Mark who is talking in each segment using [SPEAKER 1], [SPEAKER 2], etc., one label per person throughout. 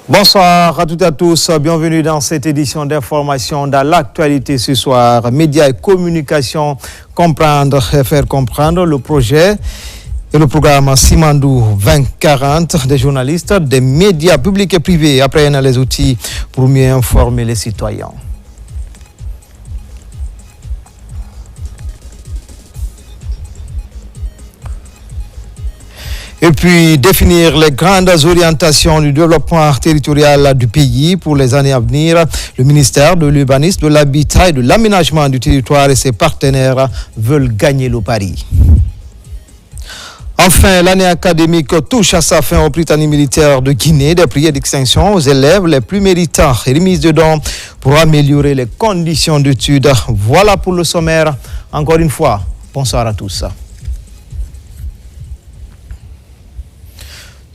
[SPEAKER 1] Bonsoir à toutes et à tous, bienvenue dans cette édition d'information dans l'actualité ce soir. Médias et communication, comprendre et faire comprendre le projet et le programme Simandou 2040 des journalistes, des médias publics et privés apprennent les outils pour mieux informer les citoyens. Et puis définir les grandes orientations du développement territorial du pays pour les années à venir. Le ministère de l'Urbanisme, de l'Habitat et de l'Aménagement du territoire et ses partenaires veulent gagner le pari. Enfin, l'année académique touche à sa fin au Britannique militaire de Guinée. Des prières d'extinction aux élèves les plus méritants et remise de dons pour améliorer les conditions d'études. Voilà pour le sommaire. Encore une fois, bonsoir à tous.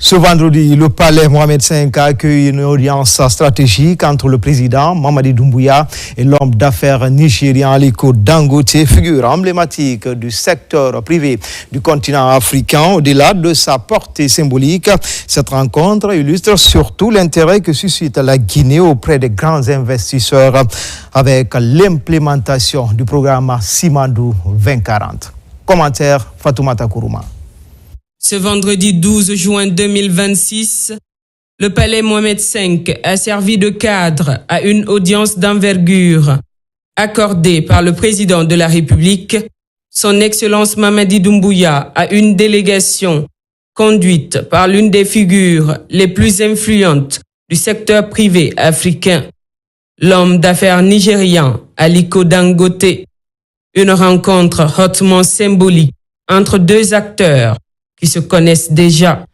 [SPEAKER 1] Ce vendredi, le palais Mohamed V a accueilli une audience stratégique entre le président Mamadi Doumbouya et l'homme d'affaires nigérien Aliko Dangote, figure emblématique du secteur privé du continent africain. Au-delà de sa portée symbolique, cette rencontre illustre surtout l'intérêt que suscite la Guinée auprès des grands investisseurs avec l'implémentation du programme Simandou 2040. Commentaire Fatoumata Kourouma.
[SPEAKER 2] Ce vendredi 12 juin 2026, le palais Mohamed V a servi de cadre à une audience d'envergure accordée par le président de la République, son Excellence Mamadi Doumbouya, à une délégation conduite par l'une des figures les plus influentes du secteur privé africain, l'homme d'affaires nigérian Aliko Dangote. Une rencontre hautement symbolique entre deux acteurs qui se connaissent déjà.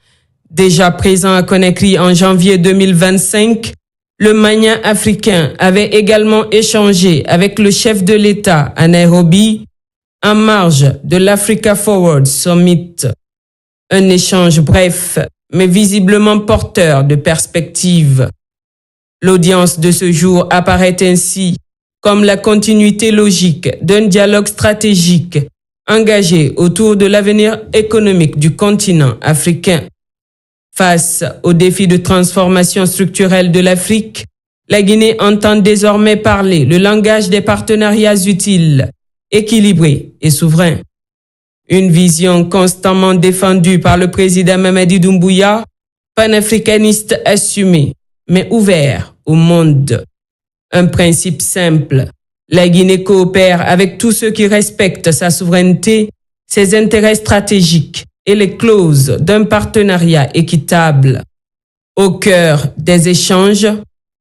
[SPEAKER 2] Déjà présent à Conakry en janvier 2025, le magnat africain avait également échangé avec le chef de l'État à Nairobi en marge de l'Africa Forward Summit. Un échange bref, mais visiblement porteur de perspectives. L'audience de ce jour apparaît ainsi comme la continuité logique d'un dialogue stratégique engagé autour de l'avenir économique du continent africain. Face aux défis de transformation structurelle de l'Afrique, la Guinée entend désormais parler le langage des partenariats utiles, équilibrés et souverains. Une vision constamment défendue par le président Mamadi Doumbouya, panafricaniste assumé, mais ouvert au monde. Un principe simple: la Guinée coopère avec tous ceux qui respectent sa souveraineté, ses intérêts stratégiques et les clauses d'un partenariat équitable. Au cœur des échanges,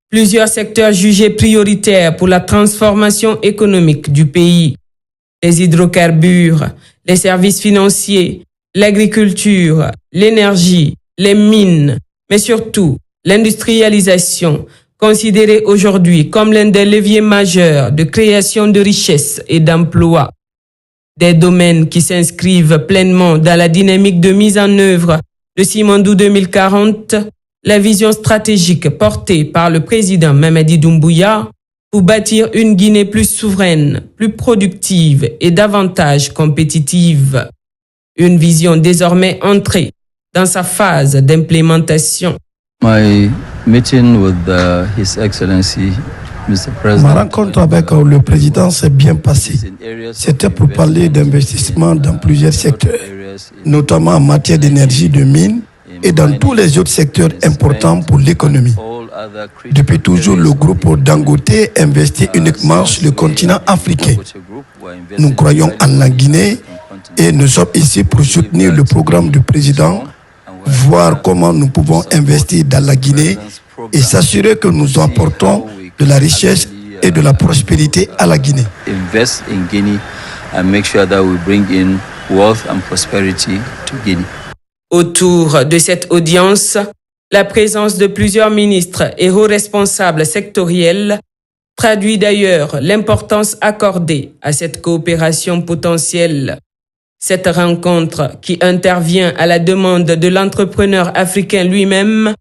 [SPEAKER 2] plusieurs secteurs jugés prioritaires pour la transformation économique du pays. Les hydrocarbures, les services financiers, l'agriculture, l'énergie, les mines, mais surtout l'industrialisation, considéré aujourd'hui comme l'un des leviers majeurs de création de richesses et d'emplois. Des domaines qui s'inscrivent pleinement dans la dynamique de mise en œuvre de Simandou 2040, la vision stratégique portée par le président Mamadi Doumbouya pour bâtir une Guinée plus souveraine, plus productive et davantage compétitive. Une vision désormais entrée dans sa phase d'implémentation.
[SPEAKER 3] My meeting with His Excellency, Mr. President.
[SPEAKER 4] Ma rencontre avec le président s'est bien passée. C'était pour parler d'investissement dans plusieurs secteurs, notamment en matière d'énergie, de mines et dans tous les autres secteurs importants pour l'économie. Depuis toujours, le groupe Dangote investit uniquement sur le continent africain. Nous croyons en la Guinée et nous sommes ici pour soutenir le programme du président, voir comment nous pouvons investir dans la Guinée et s'assurer que nous apportons de la richesse et de la prospérité à la Guinée.
[SPEAKER 3] Invest in Guinea and make sure that we bring in wealth and prosperity to Guinea.
[SPEAKER 2] Autour de cette audience, la présence de plusieurs ministres et hauts responsables sectoriels traduit d'ailleurs l'importance accordée à cette coopération potentielle. Cette rencontre, qui intervient à la demande de l'entrepreneur africain lui-même,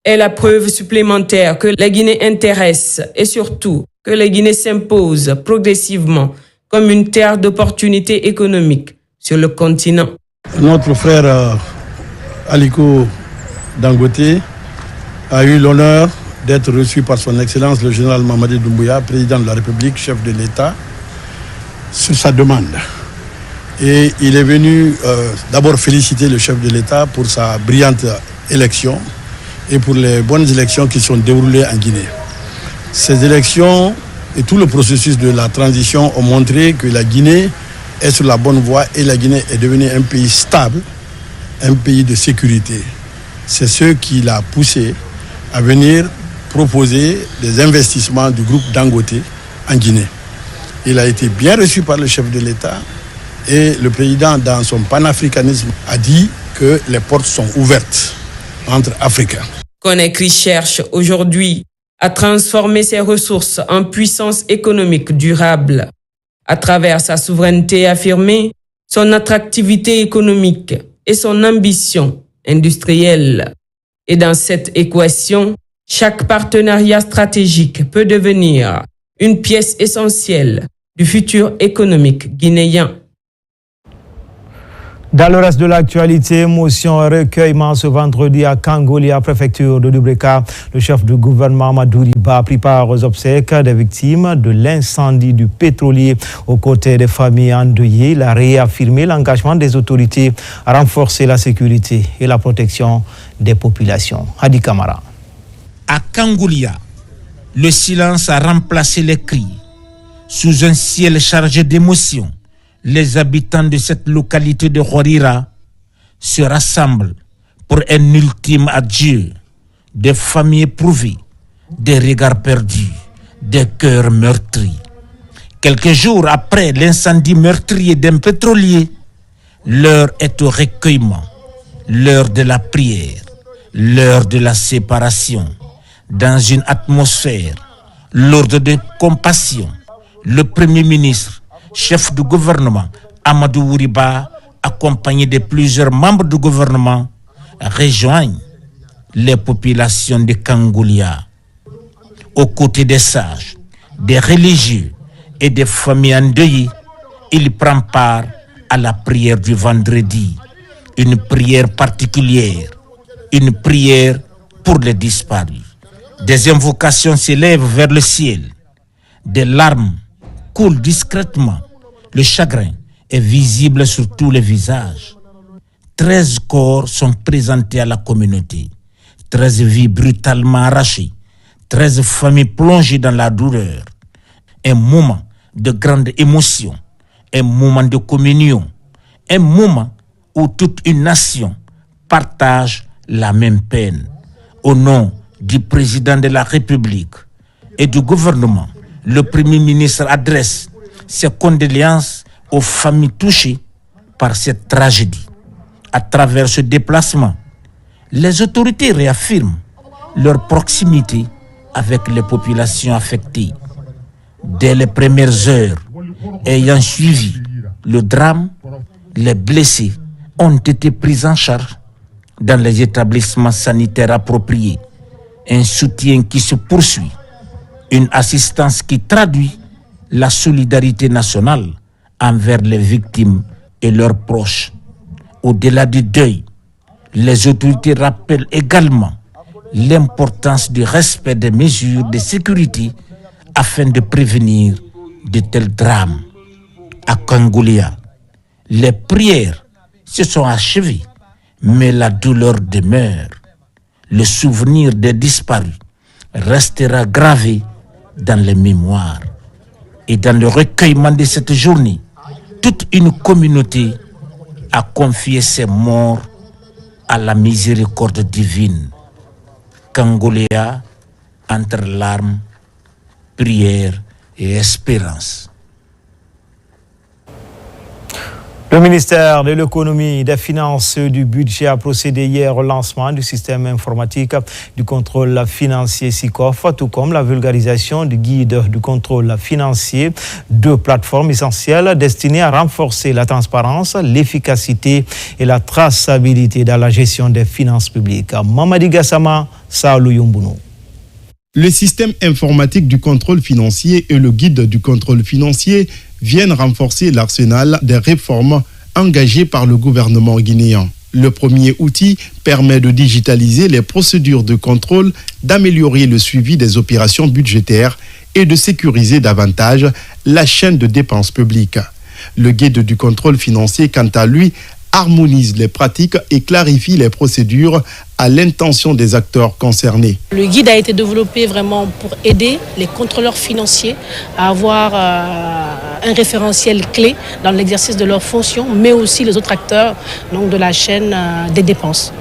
[SPEAKER 2] est la preuve supplémentaire que la Guinée intéresse et surtout que la Guinée s'impose progressivement comme une terre d'opportunités économiques sur le continent.
[SPEAKER 5] Notre frère Aliko Dangote a eu l'honneur d'être reçu par son Excellence le général Mamadi Doumbouya, président de la République, chef de l'État, sur sa demande. Et il est venu d'abord féliciter le chef de l'État pour sa brillante élection et pour les bonnes élections qui sont déroulées en Guinée. Ces élections et tout le processus de la transition ont montré que la Guinée est sur la bonne voie et la Guinée est devenue un pays stable, un pays de sécurité. C'est ce qui l'a poussé à venir proposer des investissements du groupe Dangote en Guinée. Il a été bien reçu par le chef de l'État et le président, dans son panafricanisme, a dit que les portes sont ouvertes entre Africains.
[SPEAKER 2] Conakry cherche aujourd'hui à transformer ses ressources en puissance économique durable. À travers sa souveraineté affirmée, son attractivité économique et son ambition industrielle. Et dans cette équation, chaque partenariat stratégique peut devenir une pièce essentielle du futur économique guinéen.
[SPEAKER 1] Dans le reste de l'actualité, motion recueillement ce vendredi à Kangolia, préfecture de Dubreka. Le chef du gouvernement Amadou Riba a pris part aux obsèques des victimes de l'incendie du pétrolier. Aux côtés des familles endeuillées, il a réaffirmé l'engagement des autorités à renforcer la sécurité et la protection des populations. Hadi Kamara.
[SPEAKER 6] À Kangolia, le silence a remplacé les cris. Sous un ciel chargé d'émotions, les habitants de cette localité de Horira se rassemblent pour un ultime adieu. Des familles éprouvées, des regards perdus, des cœurs meurtris. Quelques jours après l'incendie meurtrier d'un pétrolier, l'heure est au recueillement, l'heure de la prière, l'heure de la séparation. Dans une atmosphère lourde de compassion, le Premier ministre, chef du gouvernement, Amadou Riba, accompagné de plusieurs membres du gouvernement, rejoignent les populations de Kangolia. Aux côtés des sages, des religieux et des familles endeuillées, il prend part à la prière du vendredi. Une prière particulière, une prière pour les disparus. Des invocations s'élèvent vers le ciel. Des larmes coulent discrètement. Le chagrin est visible sur tous les visages. 13 corps sont présentés à la communauté. 13 vies brutalement arrachées. 13 familles plongées dans la douleur. Un moment de grande émotion. Un moment de communion. Un moment où toute une nation partage la même peine. Au nom du président de la République et du gouvernement, le Premier ministre adresse ses condoléances aux familles touchées par cette tragédie. À travers ce déplacement, les autorités réaffirment leur proximité avec les populations affectées. Dès les premières heures ayant suivi le drame, les blessés ont été pris en charge dans les établissements sanitaires appropriés. Un soutien qui se poursuit, une assistance qui traduit la solidarité nationale envers les victimes et leurs proches. Au-delà du deuil, les autorités rappellent également l'importance du respect des mesures de sécurité afin de prévenir de tels drames. À Kangolia, les prières se sont achevées, mais la douleur demeure. Le souvenir des disparus restera gravé dans les mémoires. Et dans le recueillement de cette journée, toute une communauté a confié ses morts à la miséricorde divine. Kangolia, entre larmes, prière et espérance.
[SPEAKER 1] Le ministère de l'économie, des finances et du budget a procédé hier au lancement du système informatique du contrôle financier SICOF, tout comme la vulgarisation du guide du contrôle financier, deux plateformes essentielles destinées à renforcer la transparence, l'efficacité et la traçabilité dans la gestion des finances publiques. Mamadi Gassama, Saoulou Yumbounou.
[SPEAKER 7] Le système informatique du contrôle financier et le guide du contrôle financier viennent renforcer l'arsenal des réformes engagées par le gouvernement guinéen. Le premier outil permet de digitaliser les procédures de contrôle, d'améliorer le suivi des opérations budgétaires et de sécuriser davantage la chaîne de dépenses publiques. Le guide du contrôle financier, quant à lui, harmonise les pratiques et clarifie les procédures à l'intention des acteurs concernés.
[SPEAKER 8] Le guide a été développé vraiment pour aider les contrôleurs financiers à avoir un référentiel clé dans l'exercice de leurs fonctions, mais aussi les autres acteurs donc, de la chaîne des dépenses.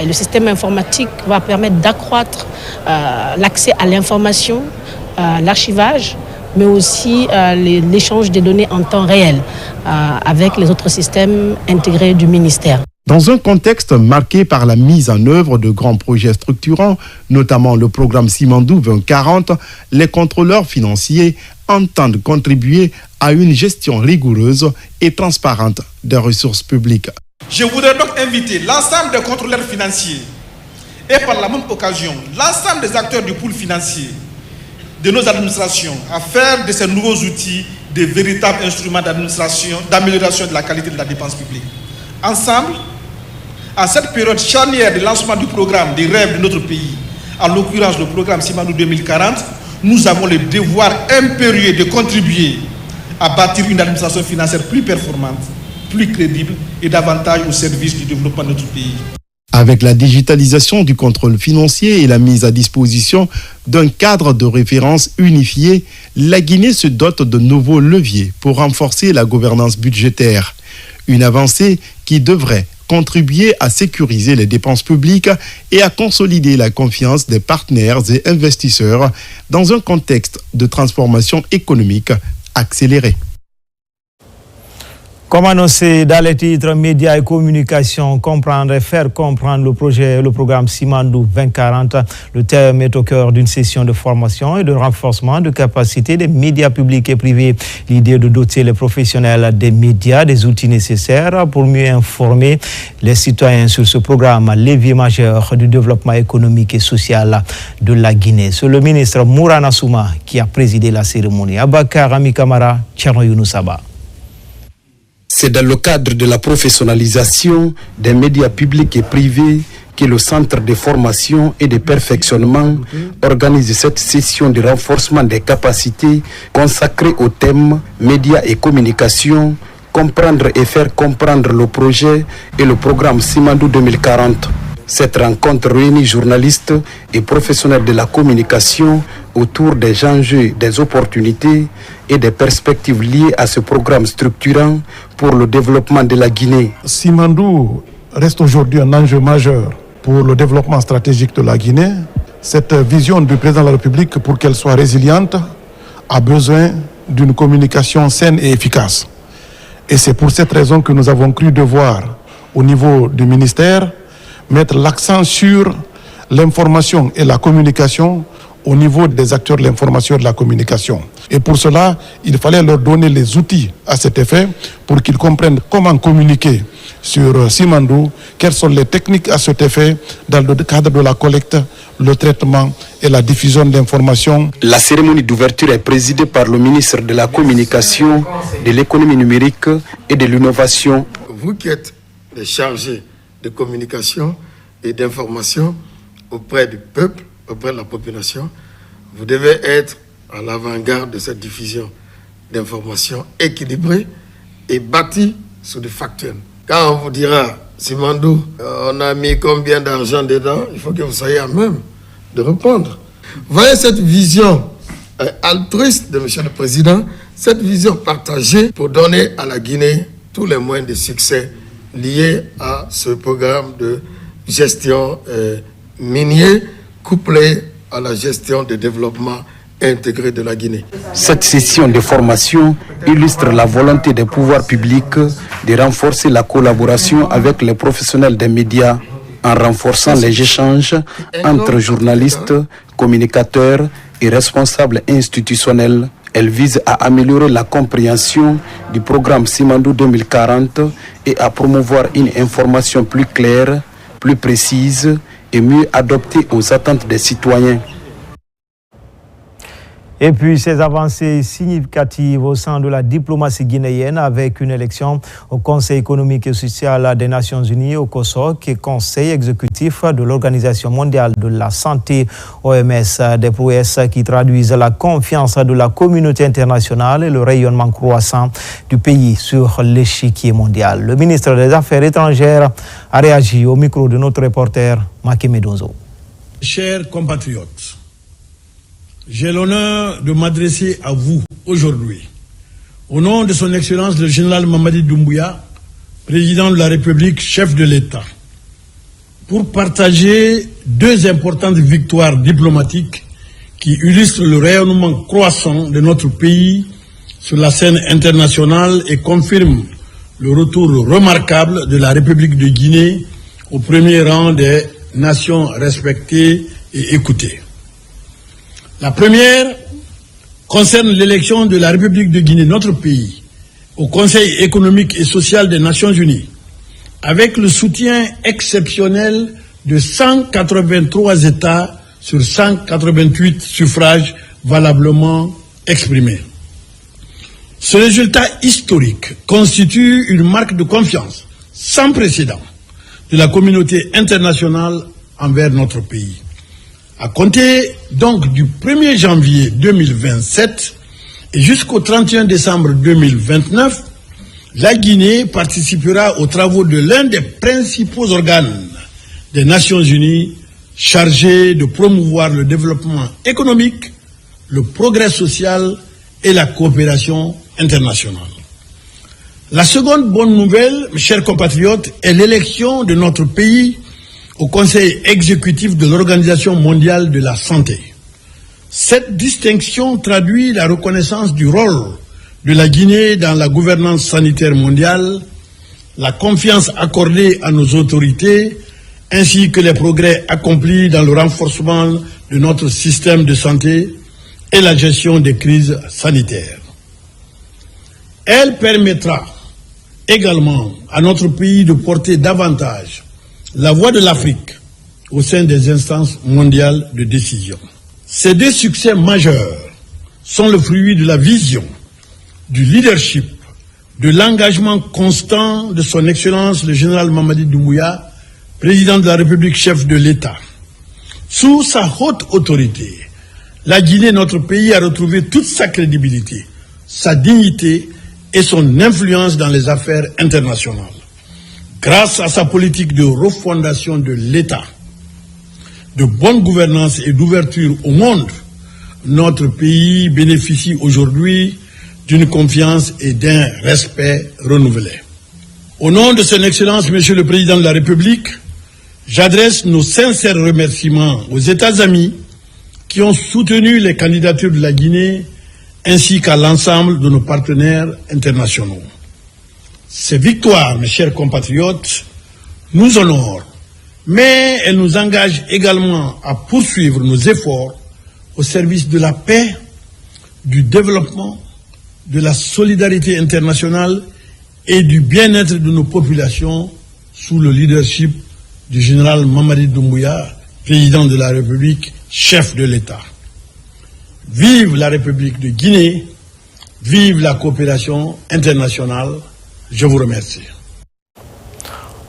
[SPEAKER 8] Et le système informatique va permettre d'accroître l'accès à l'information, l'archivage, mais aussi l'échange des données en temps réel avec les autres systèmes intégrés du ministère.
[SPEAKER 7] Dans un contexte marqué par la mise en œuvre de grands projets structurants, notamment le programme Simandou 2040, les contrôleurs financiers entendent contribuer à une gestion rigoureuse et transparente des ressources publiques.
[SPEAKER 9] Je voudrais donc inviter l'ensemble des contrôleurs financiers et par la même occasion l'ensemble des acteurs du pool financier de nos administrations à faire de ces nouveaux outils de véritables instruments d'administration, d'amélioration de la qualité de la dépense publique. Ensemble, à cette période charnière de lancement du programme des rêves de notre pays, en l'occurrence le programme Simandou 2040, nous avons le devoir impérieux de contribuer à bâtir une administration financière plus performante, plus crédible et davantage au service du développement de notre pays.
[SPEAKER 7] Avec la digitalisation du contrôle financier et la mise à disposition d'un cadre de référence unifié, la Guinée se dote de nouveaux leviers pour renforcer la gouvernance budgétaire. Une avancée qui devrait contribuer à sécuriser les dépenses publiques et à consolider la confiance des partenaires et investisseurs dans un contexte de transformation économique accélérée.
[SPEAKER 1] Comme annoncé dans les titres médias et communication, comprendre et faire comprendre le programme Simandou 2040, le terme est au cœur d'une session de formation et de renforcement de capacité des médias publics et privés. L'idée de doter les professionnels des médias des outils nécessaires pour mieux informer les citoyens sur ce programme, levier majeur du développement économique et social de la Guinée. C'est le ministre Mourana Souma qui a présidé la cérémonie. Abakar Ami Kamara, Tcherno Younoussaba.
[SPEAKER 10] C'est dans le cadre de la professionnalisation des médias publics et privés que le Centre de formation et de perfectionnement organise cette session de renforcement des capacités consacrée au thème médias et communication, comprendre et faire comprendre le projet et le programme Simandou 2040. Cette rencontre réunit journalistes et professionnels de la communication autour des enjeux, des opportunités et des perspectives liées à ce programme structurant pour le développement de la Guinée.
[SPEAKER 11] Simandou reste aujourd'hui un enjeu majeur pour le développement stratégique de la Guinée. Cette vision du président de la République, pour qu'elle soit résiliente, a besoin d'une communication saine et efficace. Et c'est pour cette raison que nous avons cru devoir, au niveau du ministère, mettre l'accent sur l'information et la communication au niveau des acteurs de l'information et de la communication. Et pour cela, il fallait leur donner les outils à cet effet pour qu'ils comprennent comment communiquer sur Simandou, quelles sont les techniques à cet effet dans le cadre de la collecte, le traitement et la diffusion d'informations.
[SPEAKER 10] La cérémonie d'ouverture est présidée par le ministre de la Communication, de l'économie numérique et de l'innovation.
[SPEAKER 4] Vous qui êtes les chargés de communication et d'information auprès du peuple, auprès de la population, vous devez être à l'avant-garde de cette diffusion d'informations équilibrée et bâtie sur des facteurs. Quand on vous dira, Simandou, on a mis combien d'argent dedans, il faut que vous soyez à même de répondre. Voyez cette vision altruiste de M. le Président, cette vision partagée pour donner à la Guinée tous les moyens de succès liés à ce programme de gestion minier couplé à la gestion de développement intégré de la Guinée.
[SPEAKER 10] Cette session de formation illustre la volonté des pouvoirs publics de renforcer la collaboration avec les professionnels des médias en renforçant les échanges entre journalistes, communicateurs et responsables institutionnels. Elle vise à améliorer la compréhension du programme Simandou 2040 et à promouvoir une information plus claire, plus précise et mieux adaptée aux attentes des citoyens.
[SPEAKER 1] Et puis ces avancées significatives au sein de la diplomatie guinéenne avec une élection au Conseil économique et social des Nations Unies au COSOC et Conseil exécutif de l'Organisation mondiale de la santé OMS, des prouesses qui traduisent la confiance de la communauté internationale et le rayonnement croissant du pays sur l'échiquier mondial. Le ministre des Affaires étrangères a réagi au micro de notre reporter Maki Medonzo.
[SPEAKER 5] Chers compatriotes, j'ai l'honneur de m'adresser à vous aujourd'hui, au nom de son Excellence le général Mamadi Doumbouya, président de la République, chef de l'État, pour partager deux importantes victoires diplomatiques qui illustrent le rayonnement croissant de notre pays sur la scène internationale et confirment le retour remarquable de la République de Guinée au premier rang des nations respectées et écoutées. La première concerne l'élection de la République de Guinée, notre pays, au Conseil économique et social des Nations Unies, avec le soutien exceptionnel de 183 États sur 188 suffrages valablement exprimés. Ce résultat historique constitue une marque de confiance sans précédent de la communauté internationale envers notre pays. À compter donc du 1er janvier 2027 et jusqu'au 31 décembre 2029, la Guinée participera aux travaux de l'un des principaux organes des Nations Unies chargés de promouvoir le développement économique, le progrès social et la coopération internationale. La seconde bonne nouvelle, mes chers compatriotes, est l'élection de notre pays au Conseil exécutif de l'Organisation mondiale de la santé. Cette distinction traduit la reconnaissance du rôle de la Guinée dans la gouvernance sanitaire mondiale, la confiance accordée à nos autorités, ainsi que les progrès accomplis dans le renforcement de notre système de santé et la gestion des crises sanitaires. Elle permettra également à notre pays de porter davantage la voix de l'Afrique au sein des instances mondiales de décision. Ces deux succès majeurs sont le fruit de la vision, du leadership, de l'engagement constant de son Excellence le général Mamadi Doumbouya, président de la République, chef de l'État. Sous sa haute autorité, la Guinée, notre pays, a retrouvé toute sa crédibilité, sa dignité et son influence dans les affaires internationales. Grâce à sa politique de refondation de l'État, de bonne gouvernance et d'ouverture au monde, notre pays bénéficie aujourd'hui d'une confiance et d'un respect renouvelés. Au nom de son Excellence, Monsieur le Président de la République, j'adresse nos sincères remerciements aux États amis qui ont soutenu les candidatures de la Guinée ainsi qu'à l'ensemble de nos partenaires internationaux. Ces victoires, mes chers compatriotes, nous honorent, mais elles nous engagent également à poursuivre nos efforts au service de la paix, du développement, de la solidarité internationale et du bien-être de nos populations sous le leadership du général Mamadi Doumbouya, président de la République, chef de l'État. Vive la République de Guinée, vive la coopération internationale. Je vous remercie.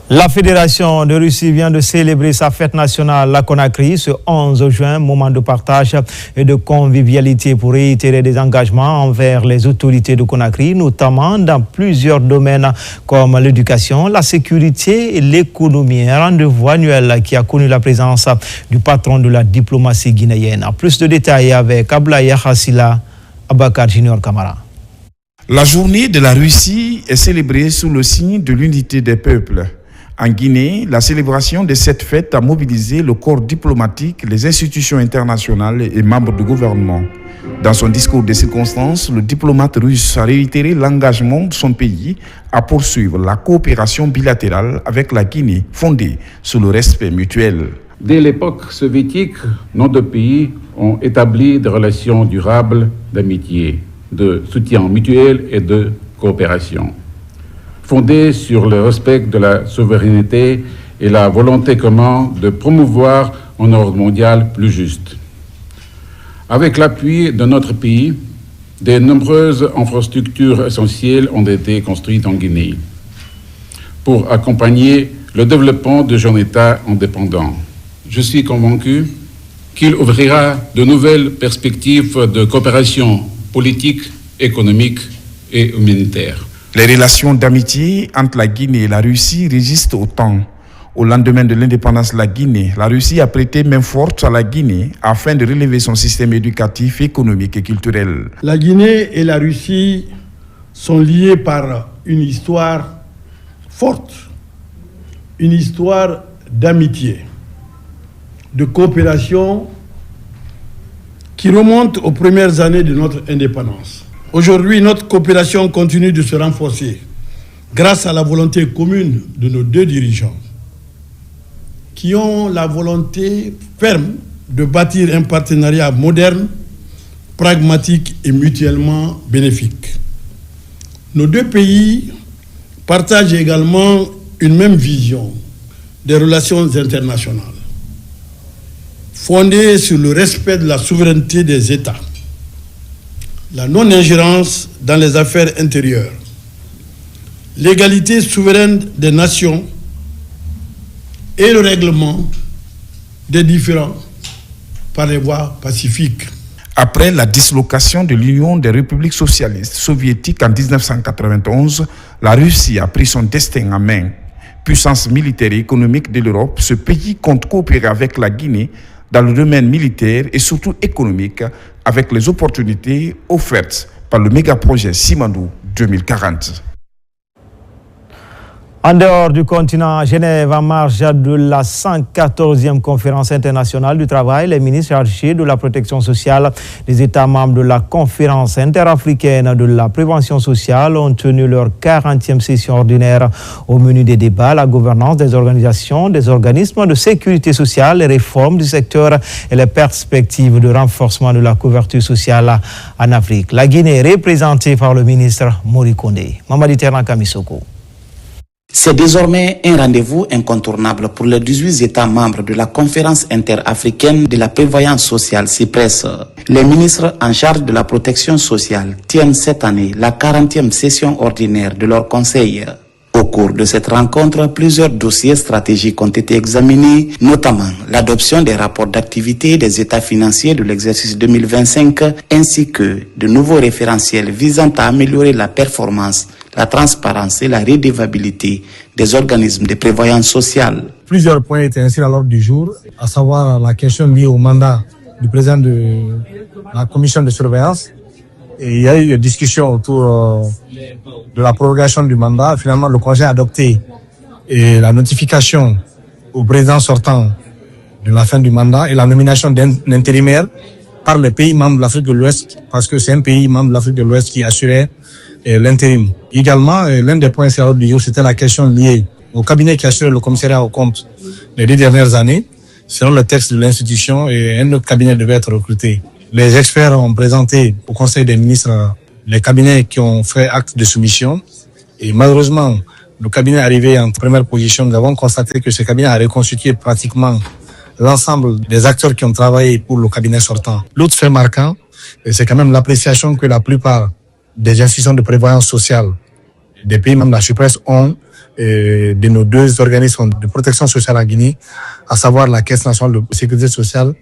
[SPEAKER 1] La Fédération de Russie vient de célébrer sa fête nationale à Conakry ce 11 juin, moment de partage et de convivialité pour réitérer des engagements envers les autorités de Conakry, notamment dans plusieurs domaines comme l'éducation, la sécurité et l'économie. Un rendez-vous annuel qui a connu la présence du patron de la diplomatie guinéenne. Plus de détails avec Ablaye Hassila, Abakar Junior Kamara.
[SPEAKER 6] La journée de la Russie est célébrée sous le signe de l'unité des peuples. En Guinée, la célébration de cette fête a mobilisé le corps diplomatique, les institutions internationales et membres du gouvernement. Dans son discours de circonstance, le diplomate russe a réitéré l'engagement de son pays à poursuivre la coopération bilatérale avec la Guinée, fondée sur le respect mutuel.
[SPEAKER 12] Dès l'époque soviétique, nos deux pays ont établi des relations durables d'amitié, de soutien mutuel et de coopération, fondées sur le respect de la souveraineté et la volonté commune de promouvoir un ordre mondial plus juste. Avec l'appui de notre pays, de nombreuses infrastructures essentielles ont été construites en Guinée pour accompagner le développement de jeunes États indépendants. Je suis convaincu qu'il ouvrira de nouvelles perspectives de coopération politique, économique et humanitaire.
[SPEAKER 6] Les relations d'amitié entre la Guinée et la Russie résistent au temps. Au lendemain de l'indépendance de la Guinée, la Russie a prêté main forte à la Guinée afin de relever son système éducatif, économique et culturel.
[SPEAKER 5] La Guinée et la Russie sont liés par une histoire forte, une histoire d'amitié, de coopération qui remonte aux premières années de notre indépendance. Aujourd'hui, notre coopération continue de se renforcer grâce à la volonté commune de nos deux dirigeants qui ont la volonté ferme de bâtir un partenariat moderne, pragmatique et mutuellement bénéfique. Nos deux pays partagent également une même vision des relations internationales, fondée sur le respect de la souveraineté des États, la non-ingérence dans les affaires intérieures, l'égalité souveraine des nations et le règlement des différends par les voies pacifiques.
[SPEAKER 6] Après la dislocation de l'Union des républiques socialistes soviétiques en 1991, la Russie a pris son destin en main. Puissance militaire et économique de l'Europe, ce pays compte coopérer avec la Guinée dans le domaine militaire et surtout économique avec les opportunités offertes par le méga-projet Simandou 2040.
[SPEAKER 1] En dehors du continent, Genève, en marge de la 114e conférence internationale du travail, les ministres chargés de la protection sociale des États membres de la conférence interafricaine de la prévention sociale ont tenu leur 40e session ordinaire. Au menu des débats, la gouvernance des organisations, des organismes de sécurité sociale, les réformes du secteur et les perspectives de renforcement de la couverture sociale en Afrique. La Guinée est représentée par le ministre Mori Kondé. Mamadi Ternan Kamisoko.
[SPEAKER 13] C'est désormais un rendez-vous incontournable pour les 18 États membres de la conférence interafricaine de la prévoyance sociale CIPRES. Les ministres en charge de la protection sociale tiennent cette année la 40e session ordinaire de leur conseil. Au cours de cette rencontre, plusieurs dossiers stratégiques ont été examinés, notamment l'adoption des rapports d'activité des états financiers de l'exercice 2025 ainsi que de nouveaux référentiels visant à améliorer la performance, la transparence et la redevabilité des organismes de prévoyance sociale.
[SPEAKER 14] Plusieurs points étaient inscrits à l'ordre du jour, à savoir la question liée au mandat du président de la commission de surveillance. Et il y a eu une discussion autour de la prorogation du mandat. Finalement, le Conseil a adopté la notification au président sortant de la fin du mandat et la nomination d'un intérimaire par les pays membres de l'Afrique de l'Ouest, parce que c'est un pays membre de l'Afrique de l'Ouest qui assurait l'intérim. Également, l'un des points sur l'ordre du jour, c'était la question liée au cabinet qui assurait le commissariat aux comptes les 2 dernières années. Selon le texte de l'institution, un autre cabinet devait être recruté. Les experts ont présenté au Conseil des ministres les cabinets qui ont fait acte de soumission. Et malheureusement, le cabinet arrivé en première position. Nous avons constaté que ce cabinet a reconstitué pratiquement l'ensemble des acteurs qui ont travaillé pour le cabinet sortant. L'autre fait marquant, c'est quand même l'appréciation que la plupart des institutions de prévoyance sociale des pays membres de la CIPRES ont de nos 2 organismes de protection sociale en Guinée, à savoir la Caisse nationale de sécurité sociale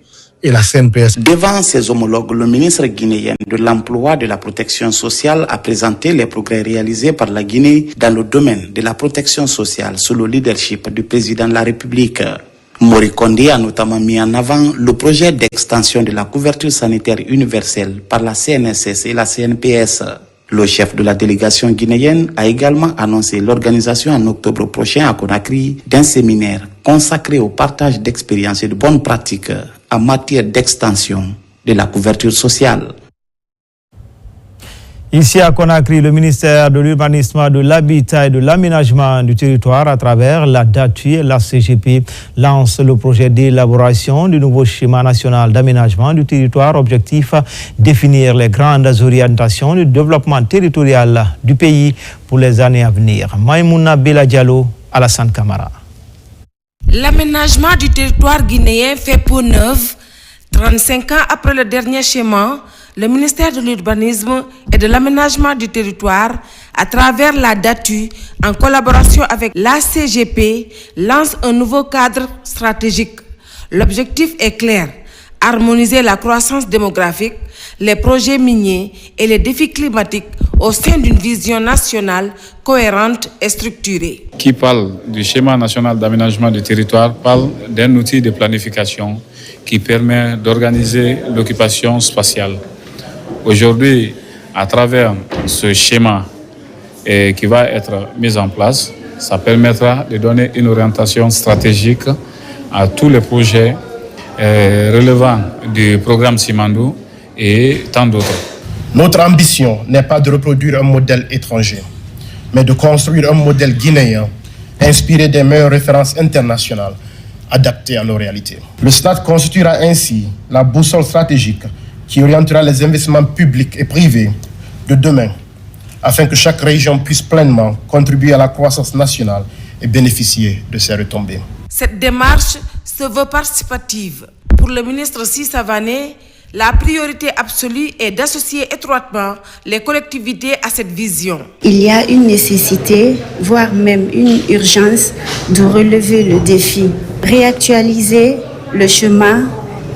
[SPEAKER 14] et la CNPS.
[SPEAKER 13] Devant ses homologues, le ministre guinéen de l'Emploi et de la Protection sociale a présenté les progrès réalisés par la Guinée dans le domaine de la protection sociale sous le leadership du président de la République. Mori Kondé a notamment mis en avant le projet d'extension de la couverture sanitaire universelle par la CNSS et la CNPS. Le chef de la délégation guinéenne a également annoncé l'organisation en octobre prochain à Conakry d'un séminaire consacré au partage d'expériences et de bonnes pratiques en matière d'extension de la couverture sociale.
[SPEAKER 1] Ici à Conakry, le ministère de l'Urbanisme, de l'Habitat et de l'Aménagement du territoire, à travers la DATU et la CGP, lance le projet d'élaboration du nouveau schéma national d'aménagement du territoire. Objectif, définir les grandes orientations du développement territorial du pays pour les années à venir. Maïmouna Bella Diallo, Alassane Camara.
[SPEAKER 15] L'aménagement du territoire guinéen fait peau neuve. 35 ans après le dernier schéma, le ministère de l'Urbanisme et de l'Aménagement du Territoire, à travers la DATU, en collaboration avec l'ACGP, lance un nouveau cadre stratégique. L'objectif est clair, harmoniser la croissance démographique, les projets miniers et les défis climatiques au sein d'une vision nationale cohérente et structurée.
[SPEAKER 16] Qui parle du schéma national d'aménagement du territoire parle d'un outil de planification qui permet d'organiser l'occupation spatiale. Aujourd'hui, à travers ce schéma qui va être mis en place, ça permettra de donner une orientation stratégique à tous les projets relevant du programme Simandou et tant d'autres.
[SPEAKER 17] Notre ambition n'est pas de reproduire un modèle étranger, mais de construire un modèle guinéen inspiré des meilleures références internationales adaptées à nos réalités. Le SNAT constituera ainsi la boussole stratégique qui orientera les investissements publics et privés de demain, afin que chaque région puisse pleinement contribuer à la croissance nationale et bénéficier de ses retombées.
[SPEAKER 15] Cette démarche se veut participative. Pour le ministre Sissavané, la priorité absolue est d'associer étroitement les collectivités à cette vision.
[SPEAKER 18] Il y a une nécessité, voire même une urgence, de relever le défi, réactualiser le chemin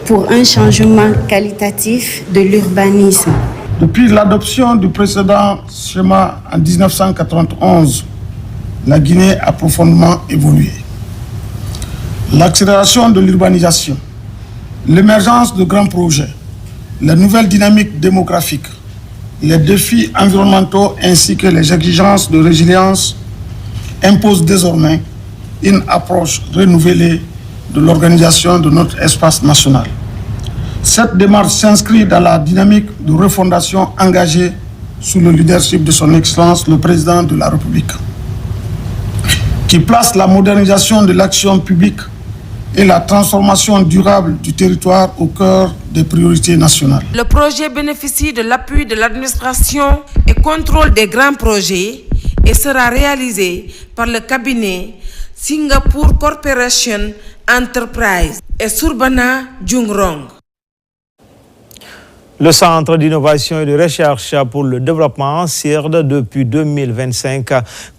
[SPEAKER 18] pour un changement qualitatif de l'urbanisme.
[SPEAKER 19] Depuis l'adoption du précédent schéma en 1991, la Guinée a profondément évolué. L'accélération de l'urbanisation, l'émergence de grands projets, la nouvelle dynamique démographique, les défis environnementaux ainsi que les exigences de résilience imposent désormais une approche renouvelée de l'organisation de notre espace national. Cette démarche s'inscrit dans la dynamique de refondation engagée sous le leadership de son Excellence, le Président de la République, qui place la modernisation de l'action publique et la transformation durable du territoire au cœur des priorités nationales.
[SPEAKER 15] Le projet bénéficie de l'appui de l'administration et contrôle des grands projets et sera réalisé par le cabinet Singapore Corporation Enterprise et Surbana Jungrong.
[SPEAKER 1] Le Centre d'innovation et de recherche pour le développement, CIRD, depuis 2025,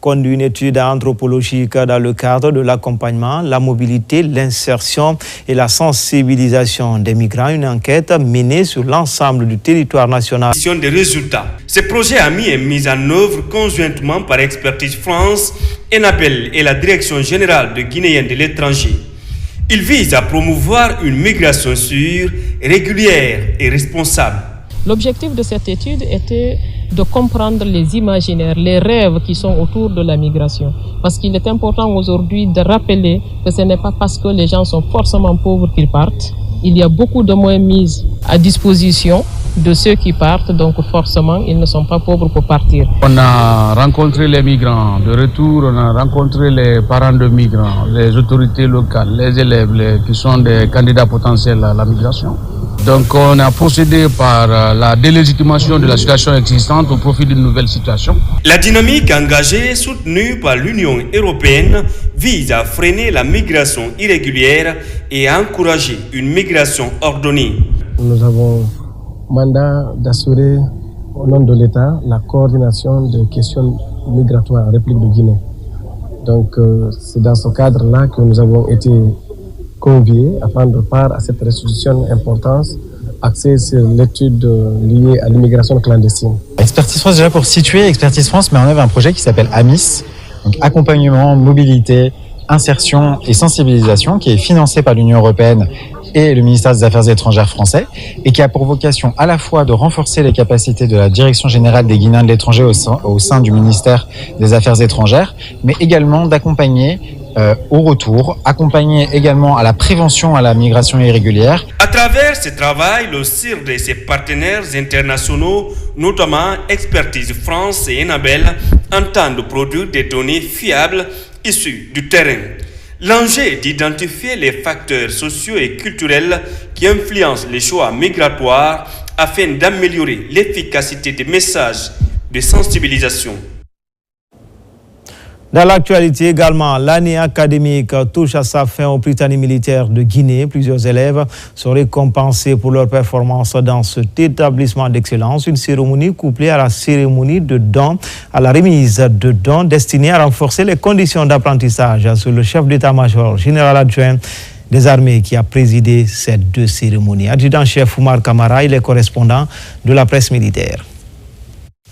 [SPEAKER 1] conduit une étude anthropologique dans le cadre de l'accompagnement, la mobilité, l'insertion et la sensibilisation des migrants. Une enquête menée sur l'ensemble du territoire national.
[SPEAKER 20] Des résultats. Ce projet a mis en œuvre conjointement par Expertise France, Enabel et la Direction générale de Guinéens de l'étranger. Il vise à promouvoir une migration sûre, régulière et responsable.
[SPEAKER 21] L'objectif de cette étude était de comprendre les imaginaires, les rêves qui sont autour de la migration. Parce qu'il est important aujourd'hui de rappeler que ce n'est pas parce que les gens sont forcément pauvres qu'ils partent. Il y a beaucoup de moyens mis à disposition de ceux qui partent, donc forcément ils ne sont pas pauvres pour partir.
[SPEAKER 22] On a rencontré les migrants de retour, on a rencontré les parents de migrants, les autorités locales, les élèves qui sont des candidats potentiels à la migration. Donc on a procédé par la délégitimation de la situation existante au profit d'une nouvelle situation.
[SPEAKER 20] La dynamique engagée, soutenue par l'Union européenne, vise à freiner la migration irrégulière et à encourager une migration ordonnée.
[SPEAKER 23] Nous avons mandat d'assurer au nom de l'État la coordination des questions migratoires en République de Guinée. Donc c'est dans ce cadre-là que nous avons été conviés à prendre part à cette restitution importante axée sur l'étude liée à l'immigration clandestine.
[SPEAKER 24] Expertise France, déjà pour situer, Expertise France met en œuvre un projet qui s'appelle AMIS, donc accompagnement, mobilité, insertion et sensibilisation, qui est financé par l'Union européenne et le ministère des Affaires étrangères français, et qui a pour vocation à la fois de renforcer les capacités de la Direction générale des Guinéens de l'étranger au sein du ministère des Affaires étrangères, mais également d'accompagner au retour, accompagner également à la prévention à la migration irrégulière.
[SPEAKER 20] À travers ce travail, le CIRD et ses partenaires internationaux, notamment Expertise France et Enabel, entendent produire des données fiables issues du terrain. L'enjeu est d'identifier les facteurs sociaux et culturels qui influencent les choix migratoires afin d'améliorer l'efficacité des messages de sensibilisation.
[SPEAKER 1] Dans l'actualité également, l'année académique touche à sa fin au Prytanée militaire de Guinée. Plusieurs élèves sont récompensés pour leur performance dans cet établissement d'excellence. Une cérémonie couplée à la cérémonie de don, à la remise de dons destinée à renforcer les conditions d'apprentissage. C'est le chef d'état-major général adjoint des armées qui a présidé ces deux cérémonies. Adjudant-chef Oumar Kamara, il est correspondant de la presse militaire.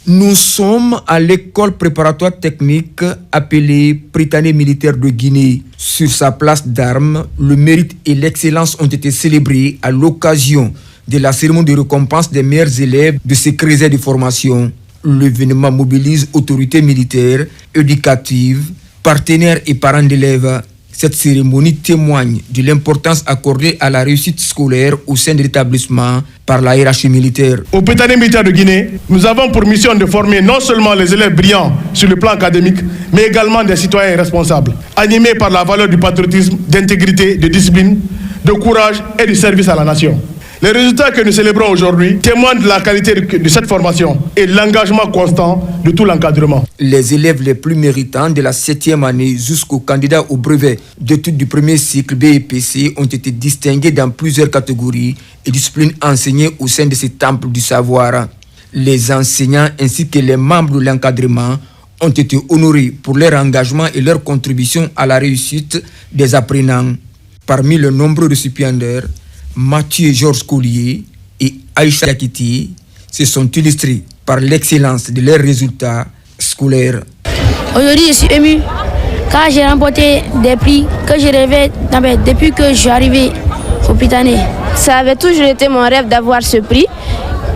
[SPEAKER 2] Nous sommes à l'école préparatoire technique appelée Prytanée militaire de Guinée. Sur sa place d'armes, le mérite et l'excellence ont été célébrés à l'occasion de la cérémonie de récompense des meilleurs élèves de ces creuset de formation. L'événement mobilise autorités militaires, éducatives, partenaires et parents d'élèves. Cette cérémonie témoigne de l'importance accordée à la réussite scolaire au sein de l'établissement par la hiérarchie militaire.
[SPEAKER 17] Au Prytanée militaire de Guinée, nous avons pour mission de former non seulement les élèves brillants sur le plan académique, mais également des citoyens responsables, animés par la valeur du patriotisme, d'intégrité, de discipline, de courage et de service à la nation. Les résultats que nous célébrons aujourd'hui témoignent de la qualité de cette formation et de l'engagement constant de tout l'encadrement.
[SPEAKER 2] Les élèves les plus méritants de la 7e année jusqu'aux candidats au brevet d'études du premier cycle BEPC ont été distingués dans plusieurs catégories et disciplines enseignées au sein de ces temples du savoir. Les enseignants ainsi que les membres de l'encadrement ont été honorés pour leur engagement et leur contribution à la réussite des apprenants. Parmi les nombreux récipiendaires, Mathieu Georges Collier et Aïcha Yakiti se sont illustrés par l'excellence de leurs résultats scolaires.
[SPEAKER 3] Aujourd'hui, je suis ému car j'ai remporté des prix que je rêvais depuis que je suis arrivé au Prytanée.
[SPEAKER 8] Ça avait toujours été mon rêve d'avoir ce prix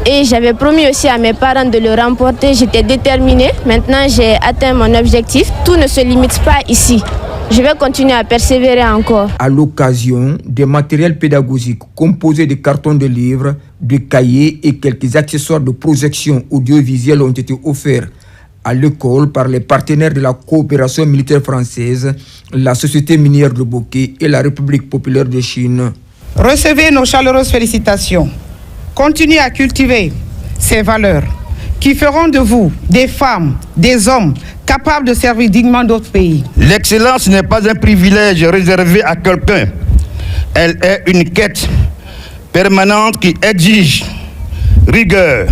[SPEAKER 8] et j'avais promis aussi à mes parents de le remporter. J'étais déterminée. Maintenant, j'ai atteint mon objectif. Tout ne se limite pas ici. Je vais continuer à persévérer encore.
[SPEAKER 2] À l'occasion, des matériels pédagogiques composés de cartons de livres, de cahiers et quelques accessoires de projection audiovisuelle ont été offerts à l'école par les partenaires de la coopération militaire française, la Société minière de Bokeh et la République populaire de Chine.
[SPEAKER 9] Recevez nos chaleureuses félicitations. Continuez à cultiver ces valeurs qui feront de vous des femmes, des hommes capables de servir dignement d'autres pays.
[SPEAKER 25] L'excellence n'est pas un privilège réservé à quelqu'un. Elle est une quête permanente qui exige rigueur,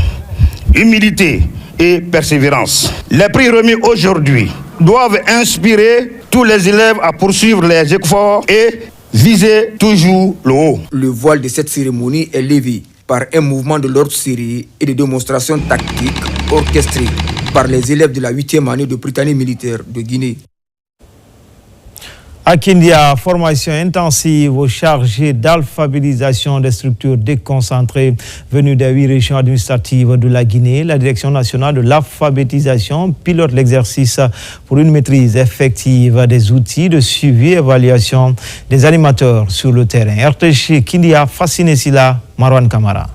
[SPEAKER 25] humilité et persévérance. Les prix remis aujourd'hui doivent inspirer tous les élèves à poursuivre les efforts et viser toujours le haut.
[SPEAKER 2] Le voile de cette cérémonie est levé par un mouvement de l'ordre serré et de démonstrations tactiques orchestrées par les élèves de la 8e année de Prytanée militaire de Guinée.
[SPEAKER 1] À Kindia, formation intensive aux chargés d'alphabétisation des structures déconcentrées venues des 8 régions administratives de la Guinée. La Direction nationale de l'alphabétisation pilote l'exercice pour une maîtrise effective des outils de suivi et évaluation des animateurs sur le terrain. RTG Kindia, Fasciné Sila, Marwan Kamara.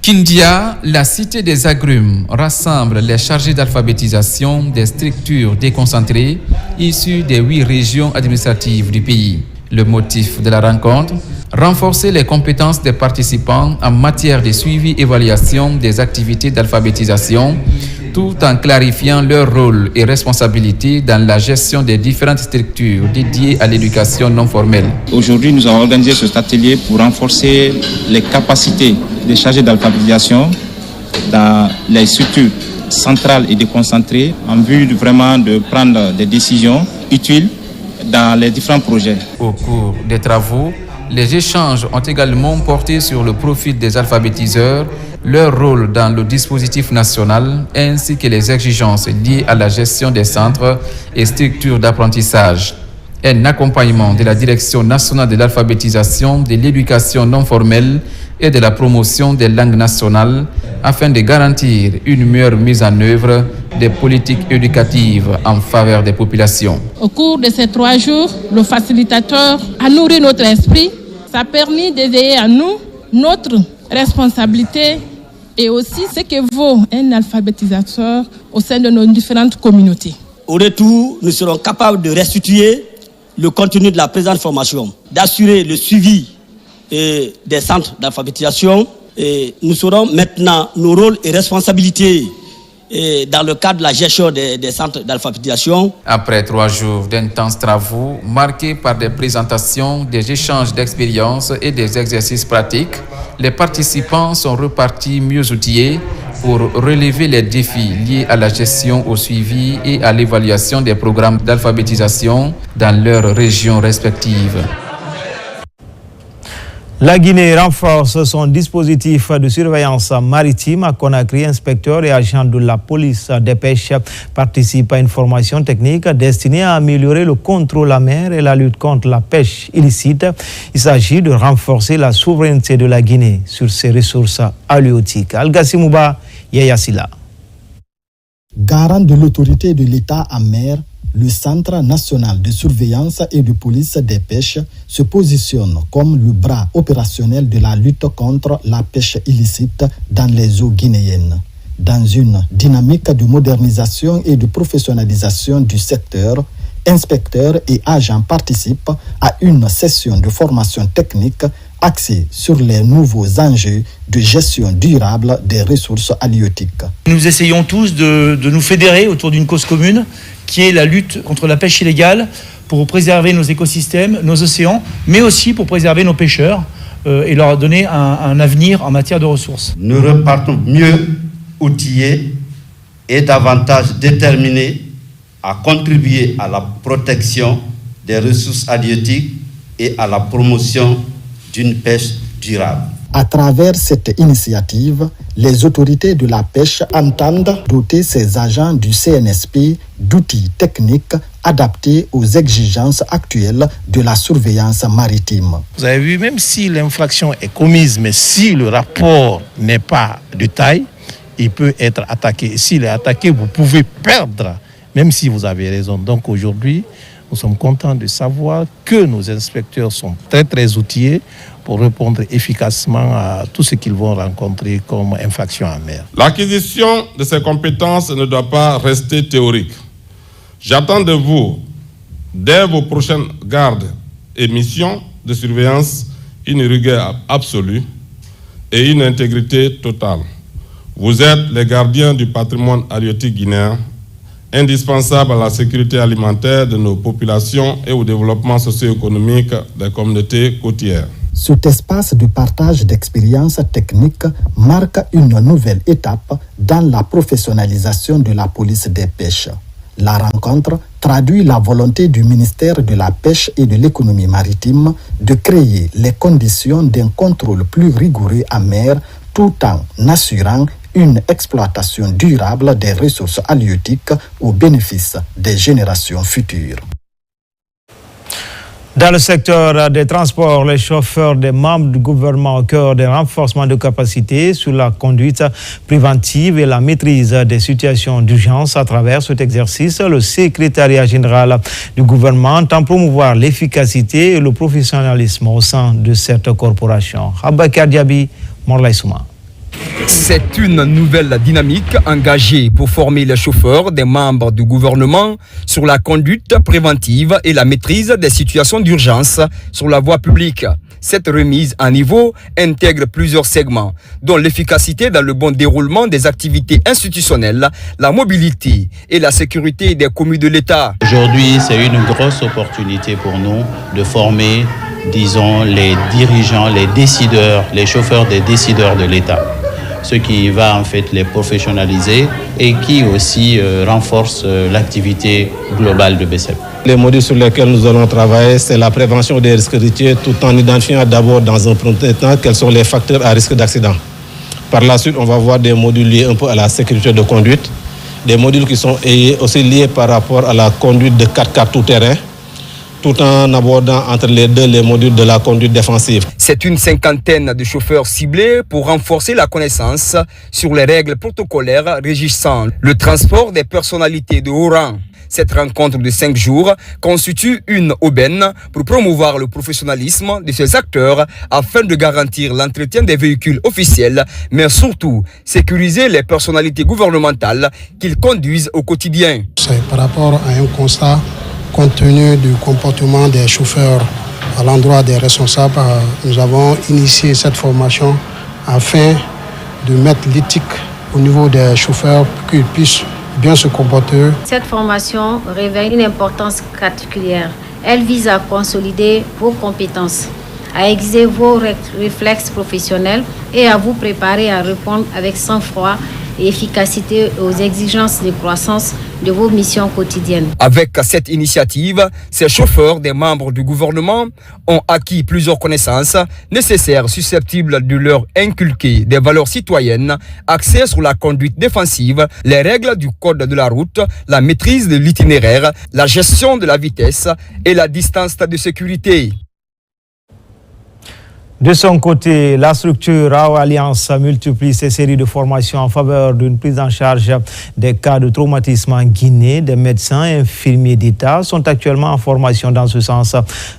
[SPEAKER 26] Kindia, la cité des agrumes, rassemble les chargés d'alphabétisation des structures déconcentrées issues des 8 régions administratives du pays. Le motif de la rencontre, renforcer les compétences des participants en matière de suivi et évaluation des activités d'alphabétisation, tout en clarifiant leur rôle et responsabilité dans la gestion des différentes structures dédiées à l'éducation non formelle.
[SPEAKER 27] Aujourd'hui, nous avons organisé cet atelier pour renforcer les capacités des chargés d'alphabétisation dans les structures centrales et déconcentrées en vue vraiment de prendre des décisions utiles dans les différents projets.
[SPEAKER 26] Au cours des travaux, les échanges ont également porté sur le profil des alphabétiseurs, leur rôle dans le dispositif national ainsi que les exigences liées à la gestion des centres et structures d'apprentissage. Un accompagnement de la Direction nationale de l'alphabétisation, de l'éducation non formelle et de la promotion des langues nationales afin de garantir une meilleure mise en œuvre des politiques éducatives en faveur des populations.
[SPEAKER 21] Au cours de ces 3 jours, le facilitateur a nourri notre esprit. Ça a permis d'éveiller à nous notre responsabilité et aussi ce que vaut un alphabétisateur au sein de nos différentes communautés.
[SPEAKER 28] Au retour, nous serons capables de restituer le contenu de la présente formation, d'assurer le suivi des centres d'alphabétisation. Et nous saurons maintenant nos rôles et responsabilités dans le cadre de la gestion des centres d'alphabétisation.
[SPEAKER 26] Après 3 jours d'intenses travaux, marqués par des présentations, des échanges d'expériences et des exercices pratiques, les participants sont repartis mieux outillés pour relever les défis liés à la gestion, au suivi et à l'évaluation des programmes d'alphabétisation dans leurs régions respectives.
[SPEAKER 1] La Guinée renforce son dispositif de surveillance maritime à Conakry. Inspecteurs et agents de la police des pêches participent à une formation technique destinée à améliorer le contrôle à mer et la lutte contre la pêche illicite. Il s'agit de renforcer la souveraineté de la Guinée sur ses ressources halieutiques. Al-Gassimouba Yayasila.
[SPEAKER 4] Garant de l'autorité de l'État en mer, le Centre national de surveillance et de police des pêches se positionne comme le bras opérationnel de la lutte contre la pêche illicite dans les eaux guinéennes. Dans une dynamique de modernisation et de professionnalisation du secteur, inspecteurs et agents participent à une session de formation technique axée sur les nouveaux enjeux de gestion durable des ressources halieutiques.
[SPEAKER 5] Nous essayons tous de nous fédérer autour d'une cause commune qui est la lutte contre la pêche illégale pour préserver nos écosystèmes, nos océans, mais aussi pour préserver nos pêcheurs et leur donner un avenir en matière de ressources.
[SPEAKER 6] Nous repartons mieux outillés et davantage déterminés à contribuer à la protection des ressources halieutiques et à la promotion d'une pêche durable.
[SPEAKER 4] À travers cette initiative, les autorités de la pêche entendent doter ces agents du CNSP d'outils techniques adaptés aux exigences actuelles de la surveillance maritime.
[SPEAKER 7] Vous avez vu, même si l'infraction est commise, mais si le rapport n'est pas de taille, il peut être attaqué. S'il est attaqué, vous pouvez perdre, même si vous avez raison. Donc aujourd'hui, nous sommes contents de savoir que nos inspecteurs sont très très outillés pour répondre efficacement à tout ce qu'ils vont rencontrer comme infraction en mer.
[SPEAKER 10] L'acquisition de ces compétences ne doit pas rester théorique. J'attends de vous, dès vos prochaines gardes et missions de surveillance, une rigueur absolue et une intégrité totale. Vous êtes les gardiens du patrimoine halieutique guinéen, indispensable à la sécurité alimentaire de nos populations et au développement socio-économique des communautés côtières.
[SPEAKER 4] Cet espace de partage d'expériences techniques marque une nouvelle étape dans la professionnalisation de la police des pêches. La rencontre traduit la volonté du ministère de la Pêche et de l'Économie maritime de créer les conditions d'un contrôle plus rigoureux en mer tout en assurant une exploitation durable des ressources halieutiques au bénéfice des générations futures.
[SPEAKER 1] Dans le secteur des transports, les chauffeurs des membres du gouvernement au cœur des renforcements de capacité sur la conduite préventive et la maîtrise des situations d'urgence. À travers cet exercice, le secrétariat général du gouvernement entend promouvoir l'efficacité et le professionnalisme au sein de cette corporation. Abakar Diaby, Morlaï Souma.
[SPEAKER 11] C'est une nouvelle dynamique engagée pour former les chauffeurs des membres du gouvernement sur la conduite préventive et la maîtrise des situations d'urgence sur la voie publique. Cette remise à niveau intègre plusieurs segments, dont l'efficacité dans le bon déroulement des activités institutionnelles, la mobilité et la sécurité des communes de l'État.
[SPEAKER 12] Aujourd'hui, c'est une grosse opportunité pour nous de former, disons, les dirigeants, les décideurs, les chauffeurs des décideurs de l'État. Ce qui va en fait les professionnaliser et qui aussi renforce l'activité globale de BCEP.
[SPEAKER 23] Les modules sur lesquels nous allons travailler, c'est la prévention des risques routiers tout en identifiant d'abord dans un premier temps quels sont les facteurs à risque d'accident. Par la suite, on va voir des modules liés un peu à la sécurité de conduite, des modules qui sont aussi liés par rapport à la conduite de 4x4 tout-terrain, tout en abordant entre les deux les modules de la conduite défensive.
[SPEAKER 11] C'est une cinquantaine de chauffeurs ciblés pour renforcer la connaissance sur les règles protocolaires régissant le transport des personnalités de haut rang. Cette rencontre de 5 jours constitue une aubaine pour promouvoir le professionnalisme de ces acteurs afin de garantir l'entretien des véhicules officiels, mais surtout sécuriser les personnalités gouvernementales qu'ils conduisent au quotidien.
[SPEAKER 14] C'est par rapport à un constat compte tenu du comportement des chauffeurs à l'endroit des responsables, nous avons initié cette formation afin de mettre l'éthique au niveau des chauffeurs pour qu'ils puissent bien se comporter.
[SPEAKER 13] Cette formation révèle une importance particulière. Elle vise à consolider vos compétences, à aiguiser vos réflexes professionnels et à vous préparer à répondre avec sang-froid et efficacité aux exigences de croissance de vos missions quotidiennes.
[SPEAKER 11] Avec cette initiative, ces chauffeurs des membres du gouvernement ont acquis plusieurs connaissances nécessaires susceptibles de leur inculquer des valeurs citoyennes axées sur la conduite défensive, les règles du code de la route, la maîtrise de l'itinéraire, la gestion de la vitesse et la distance de sécurité.
[SPEAKER 1] De son côté, la structure AO Alliance multiplie ses séries de formations en faveur d'une prise en charge des cas de traumatisme en Guinée. Des médecins et infirmiers d'État sont actuellement en formation dans ce sens.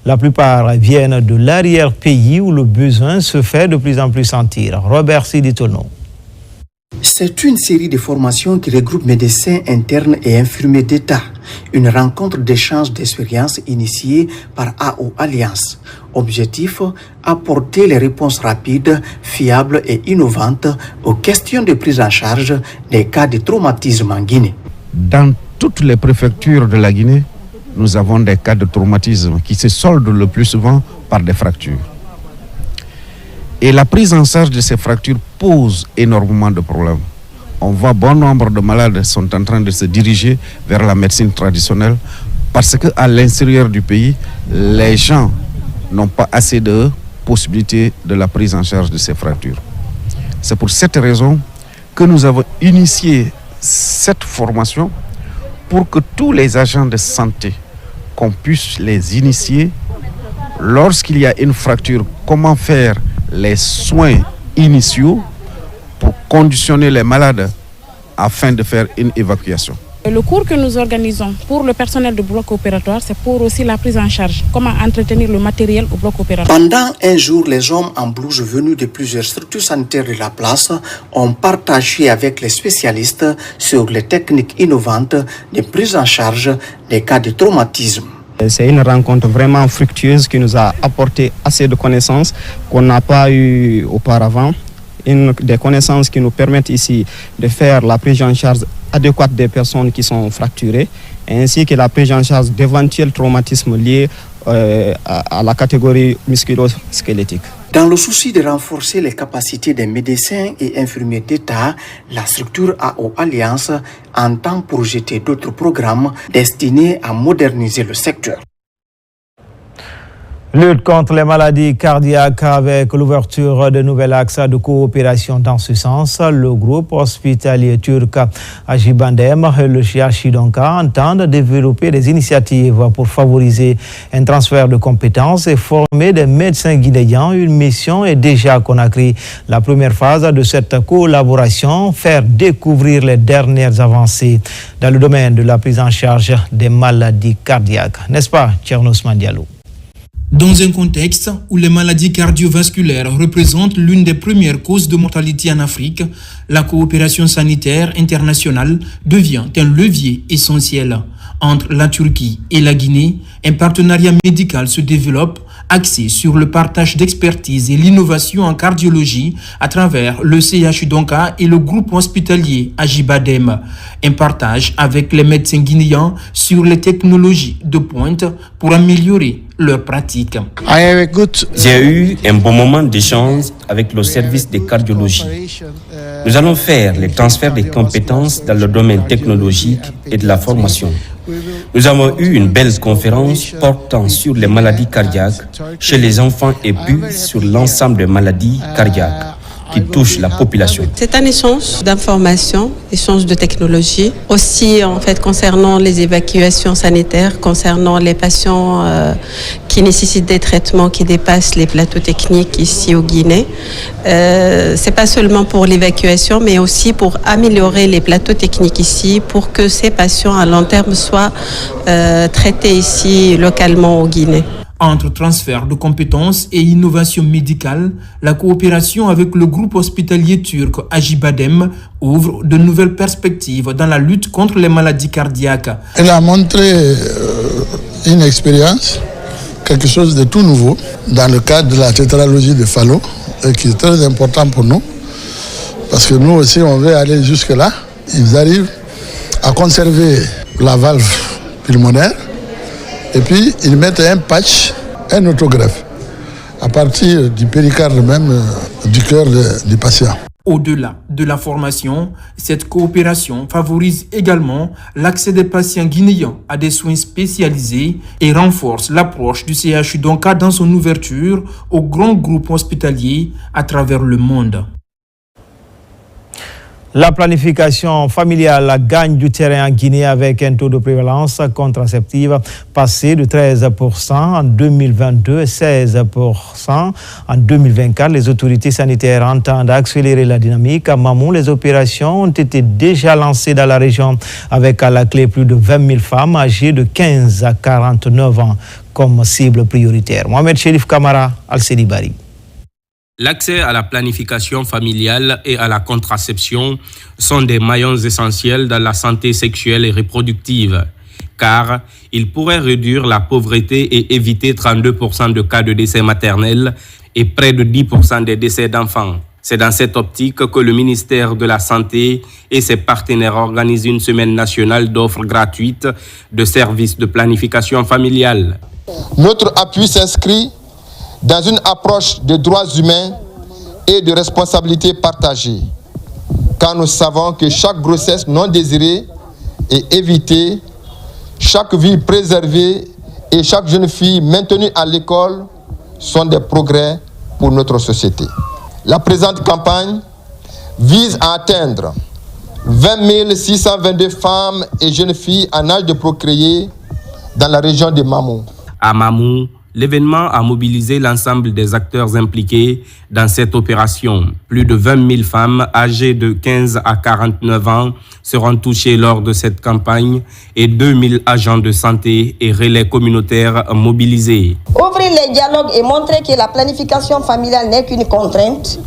[SPEAKER 1] La plupart viennent de l'arrière-pays où le besoin se fait de plus en plus sentir. Robert Siditono.
[SPEAKER 15] C'est une série de formations qui regroupe médecins internes et infirmiers d'État. Une rencontre d'échange d'expériences initiée par AO Alliance. Objectif, apporter les réponses rapides, fiables et innovantes aux questions de prise en charge des cas de traumatisme en Guinée.
[SPEAKER 16] Dans toutes les préfectures de la Guinée, nous avons des cas de traumatisme qui se soldent le plus souvent par des fractures. Et la prise en charge de ces fractures pose énormément de problèmes. On voit bon nombre de malades sont en train de se diriger vers la médecine traditionnelle parce qu'à l'intérieur du pays, les gens n'ont pas assez de possibilités de la prise en charge de ces fractures. C'est pour cette raison que nous avons initié cette formation pour que tous les agents de santé, qu'on puisse les initier lorsqu'il y a une fracture, comment faire les soins initiaux pour conditionner les malades afin de faire une évacuation.
[SPEAKER 18] Le cours que nous organisons pour le personnel du bloc opératoire, c'est pour aussi la prise en charge. Comment entretenir le matériel au bloc opératoire.
[SPEAKER 15] Pendant un jour, les hommes en blouse venus de plusieurs structures sanitaires de la place ont partagé avec les spécialistes sur les techniques innovantes de prise en charge des cas de traumatisme.
[SPEAKER 19] C'est une rencontre vraiment fructueuse qui nous a apporté assez de connaissances qu'on n'a pas eues auparavant. Des connaissances qui nous permettent ici de faire la prise en charge adéquate des personnes qui sont fracturées, ainsi que la prise en charge d'éventuels traumatismes liés à la catégorie musculo-squelettique.
[SPEAKER 15] Dans le souci de renforcer les capacités des médecins et infirmiers d'État, la structure AO Alliance entend projeter d'autres programmes destinés à moderniser le secteur.
[SPEAKER 1] Lutte contre les maladies cardiaques avec l'ouverture de nouveaux axes de coopération dans ce sens. Le groupe hospitalier turc Acıbadem et le CHU Donka entendent développer des initiatives pour favoriser un transfert de compétences et former des médecins guinéens. Une mission est déjà à Conakry. La première phase de cette collaboration, faire découvrir les dernières avancées dans le domaine de la prise en charge des maladies cardiaques. N'est-ce pas, Tchernos Mandialou?
[SPEAKER 20] Dans un contexte où les maladies cardiovasculaires représentent l'une des premières causes de mortalité en Afrique, la coopération sanitaire internationale devient un levier essentiel. Entre la Turquie et la Guinée, un partenariat médical se développe axé sur le partage d'expertise et l'innovation en cardiologie à travers le CHU Donka et le groupe hospitalier Acıbadem. Un partage avec les médecins guinéens sur les technologies de pointe pour améliorer leurs pratiques.
[SPEAKER 22] J'ai eu un bon moment d'échange avec le service de cardiologie. Nous allons faire les transferts des compétences dans le domaine technologique et de la formation. Nous avons eu une belle conférence portant sur les maladies cardiaques chez les enfants et puis sur l'ensemble des maladies cardiaques qui touchent la population.
[SPEAKER 24] C'est un échange d'informations, échange de technologies, aussi en fait concernant les évacuations sanitaires, concernant les patients qui nécessitent des traitements qui dépassent les plateaux techniques ici au Guinée. C'est pas seulement pour l'évacuation, mais aussi pour améliorer les plateaux techniques ici, pour que ces patients à long terme soient traités ici localement au Guinée.
[SPEAKER 20] Entre transfert de compétences et innovation médicale, la coopération avec le groupe hospitalier turc Acıbadem ouvre de nouvelles perspectives dans la lutte contre les maladies cardiaques.
[SPEAKER 29] Elle a montré une expérience, quelque chose de tout nouveau dans le cadre de la tétralogie de Fallot, qui est très important pour nous. parce que nous aussi on veut aller jusque-là. Ils arrivent à conserver la valve pulmonaire et puis ils mettent un patch, un autogreffe à partir du péricarde même du cœur du patient.
[SPEAKER 20] Au-delà de la formation, cette coopération favorise également l'accès des patients guinéens à des soins spécialisés et renforce l'approche du CHU d'Onka dans son ouverture aux grands groupes hospitaliers à travers le monde.
[SPEAKER 1] La planification familiale gagne du terrain en Guinée avec un taux de prévalence contraceptive passé de 13% en 2022 et 16% en 2024. Les autorités sanitaires entendent accélérer la dynamique. À Mamou, les opérations ont été déjà lancées dans la région avec à la clé plus de 20 000 femmes âgées de 15 à 49 ans comme cible prioritaire. Mohamed Chérif Kamara, Al-Sedi Bari.
[SPEAKER 22] L'accès à la planification familiale et à la contraception sont des maillons essentiels dans la santé sexuelle et reproductive, car ils pourraient réduire la pauvreté et éviter 32% de cas de décès maternels et près de 10% des décès d'enfants. C'est dans cette optique que le ministère de la Santé et ses partenaires organisent une semaine nationale d'offres gratuites de services de planification familiale.
[SPEAKER 2] Notre appui s'inscrit dans une approche de droits humains et de responsabilité partagée, car nous savons que chaque grossesse non désirée est évitée, chaque vie préservée et chaque jeune fille maintenue à l'école sont des progrès pour notre société. La présente campagne vise à atteindre 20 622 femmes et jeunes filles en âge de procréer dans la région de Mamou.
[SPEAKER 22] À Mamou, l'événement a mobilisé l'ensemble des acteurs impliqués dans cette opération. Plus de 20 000 femmes âgées de 15 à 49 ans seront touchées lors de cette campagne et 2 000 agents de santé et relais communautaires mobilisés.
[SPEAKER 3] Ouvrir les dialogues et montrer que la planification familiale n'est qu'une contrainte,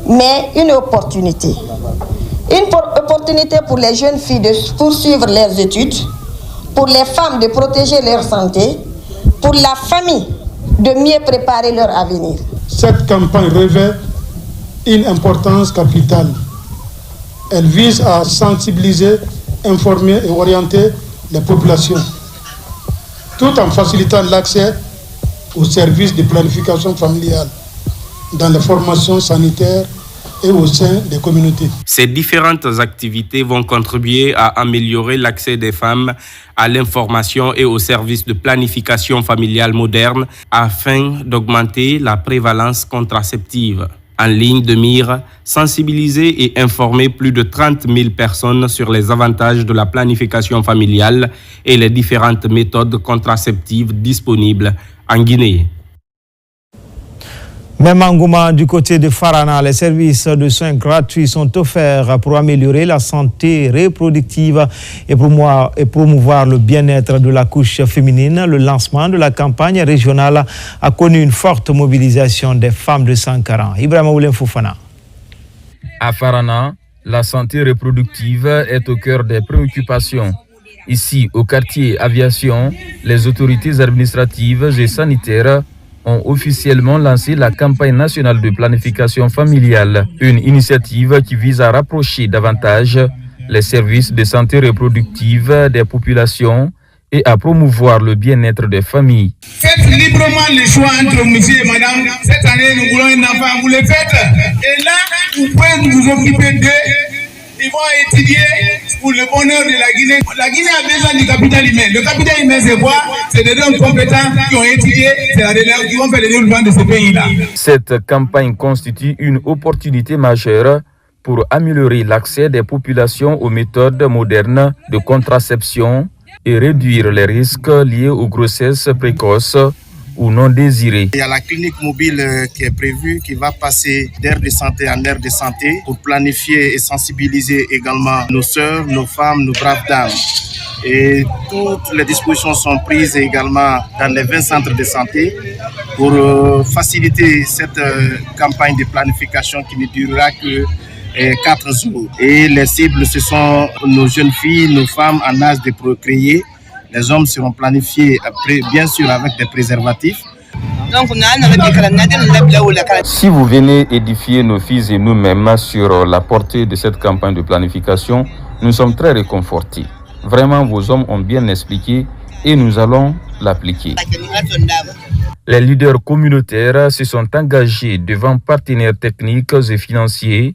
[SPEAKER 3] mais une opportunité. Une opportunité pour les jeunes filles de poursuivre leurs études, pour les femmes de protéger leur santé, pour la famille de mieux préparer leur avenir.
[SPEAKER 14] Cette campagne revêt une importance capitale. Elle vise à sensibiliser, informer et orienter les populations, tout en facilitant l'accès aux services de planification familiale dans les formations sanitaires et au sein des communautés.
[SPEAKER 22] Ces différentes activités vont contribuer à améliorer l'accès des femmes à l'information et aux services de planification familiale moderne afin d'augmenter la prévalence contraceptive. En ligne de mire, sensibiliser et informer plus de 30 000 personnes sur les avantages de la planification familiale et les différentes méthodes contraceptives disponibles en Guinée.
[SPEAKER 1] Même engouement du côté de Farana, les services de soins gratuits sont offerts pour améliorer la santé reproductive et promouvoir le bien-être de la couche féminine. Le lancement de la campagne régionale a connu une forte mobilisation des femmes de Sankara. Ibrahima Oulem Foufana.
[SPEAKER 8] À Farana, la santé reproductive est au cœur des préoccupations. Ici, au quartier Aviation, les autorités administratives et sanitaires ont officiellement lancé la campagne nationale de planification familiale, une initiative qui vise à rapprocher davantage les services de santé reproductive des populations et à promouvoir le bien-être des familles.
[SPEAKER 9] Faites librement le choix entre monsieur et madame. Cette année, nous voulons un enfant, vous le faites. Et là, vous pouvez vous occuper d'eux. Ils vont étudier pour le bonheur de la Guinée. La Guinée a besoin du capital humain. Le capital humain, c'est quoi? C'est des hommes compétents qui ont étudié, c'est la relève qui vont faire le développement de ce pays-là.
[SPEAKER 8] Cette campagne constitue une opportunité majeure pour améliorer l'accès des populations aux méthodes modernes de contraception et réduire les risques liés aux grossesses précoces ou non désirées.
[SPEAKER 17] Il y a la clinique mobile qui est prévue, qui va passer d'aire de santé en aire de santé pour planifier et sensibiliser également nos sœurs, nos femmes, nos braves dames. Et toutes les dispositions sont prises également dans les 20 centres de santé pour faciliter cette campagne de planification qui ne durera que 4 jours. Et les cibles, ce sont nos jeunes filles, nos femmes en âge de procréer. Les hommes seront planifiés, bien sûr, avec des préservatifs.
[SPEAKER 8] Si vous venez édifier nos fils et nous-mêmes sur la portée de cette campagne de planification, nous sommes très réconfortés. Vraiment, vos hommes ont bien expliqué et nous allons l'appliquer. Les leaders communautaires se sont engagés devant partenaires techniques et financiers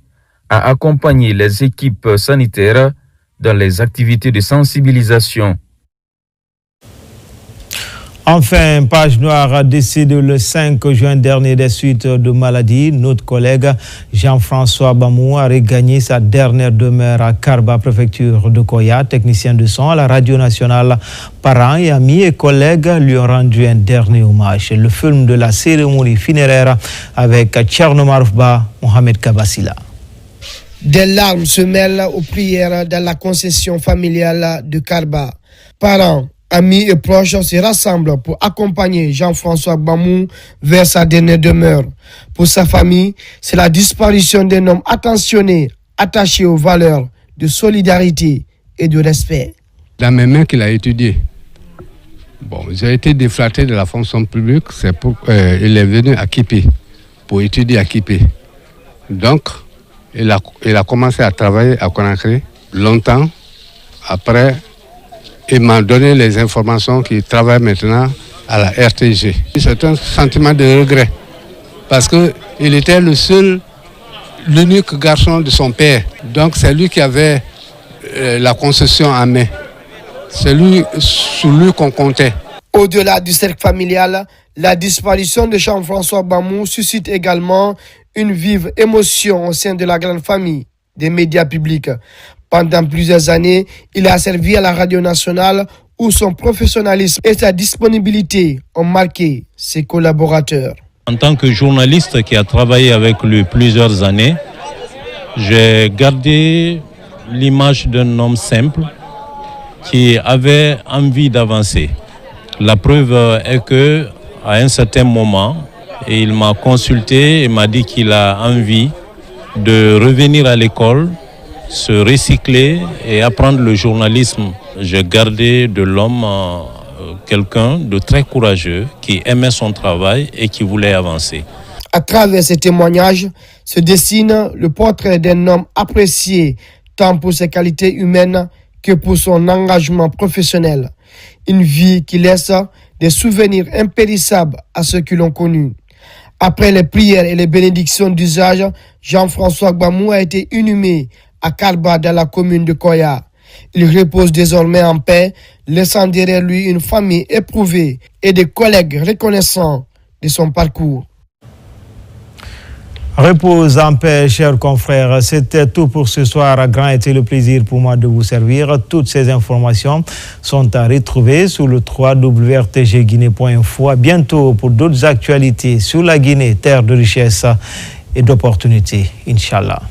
[SPEAKER 8] à accompagner les équipes sanitaires dans les activités de sensibilisation.
[SPEAKER 1] Enfin, page noire, décédé le 5 juin dernier des suites de maladie. Notre collègue Jean-François Bamou a regagné sa dernière demeure à Karba, préfecture de Koya. Technicien de son à la radio nationale, parents et amis et collègues lui ont rendu un dernier hommage. Le film de la cérémonie funéraire avec Tcherno Maroufba, Mohamed Kabassila.
[SPEAKER 5] Des larmes se mêlent aux prières dans la concession familiale de Karba. Parents, amis et proches se rassemblent pour accompagner Jean-François Bamou vers sa dernière demeure. Pour sa famille, c'est la disparition d'un homme attentionné, attaché aux valeurs de solidarité et de respect.
[SPEAKER 6] Dans mes mains qu'il a étudié. Bon, j'ai été déflaté de la fonction publique, c'est pour il est venu à Kipé, pour étudier à Kipé. Donc, il a commencé à travailler à Conakry longtemps. Après, il m'a donné les informations qu'il travaille maintenant à la RTG. C'est un sentiment de regret parce qu'il était l'unique garçon de son père. Donc c'est lui qui avait la concession en main. C'est sur lui qu'on comptait.
[SPEAKER 5] Au-delà du cercle familial, la disparition de Jean-François Bamou suscite également une vive émotion au sein de la grande famille des médias publics. Pendant plusieurs années, il a servi à la radio nationale où son professionnalisme et sa disponibilité ont marqué ses collaborateurs.
[SPEAKER 7] En tant que journaliste qui a travaillé avec lui plusieurs années, j'ai gardé l'image d'un homme simple qui avait envie d'avancer. La preuve est que, à un certain moment, il m'a consulté et m'a dit qu'il a envie de revenir à l'école, se recycler et apprendre le journalisme. J'ai gardé de l'homme quelqu'un de très courageux qui aimait son travail et qui voulait avancer.
[SPEAKER 5] À travers ces témoignages se dessine le portrait d'un homme apprécié tant pour ses qualités humaines que pour son engagement professionnel. Une vie qui laisse des souvenirs impérissables à ceux qui l'ont connu. Après les prières et les bénédictions d'usage, Jean-François Bamou a été inhumé à Karba dans la commune de Koya. Il repose désormais en paix, laissant derrière lui une famille éprouvée et des collègues reconnaissants de son parcours.
[SPEAKER 1] Repose en paix, chers confrères. C'était tout pour ce soir. Grand était le plaisir pour moi de vous servir. Toutes ces informations sont à retrouver sur le www.rtgguinée.info. À bientôt pour d'autres actualités sur la Guinée, terre de richesse et d'opportunités. Inch'Allah.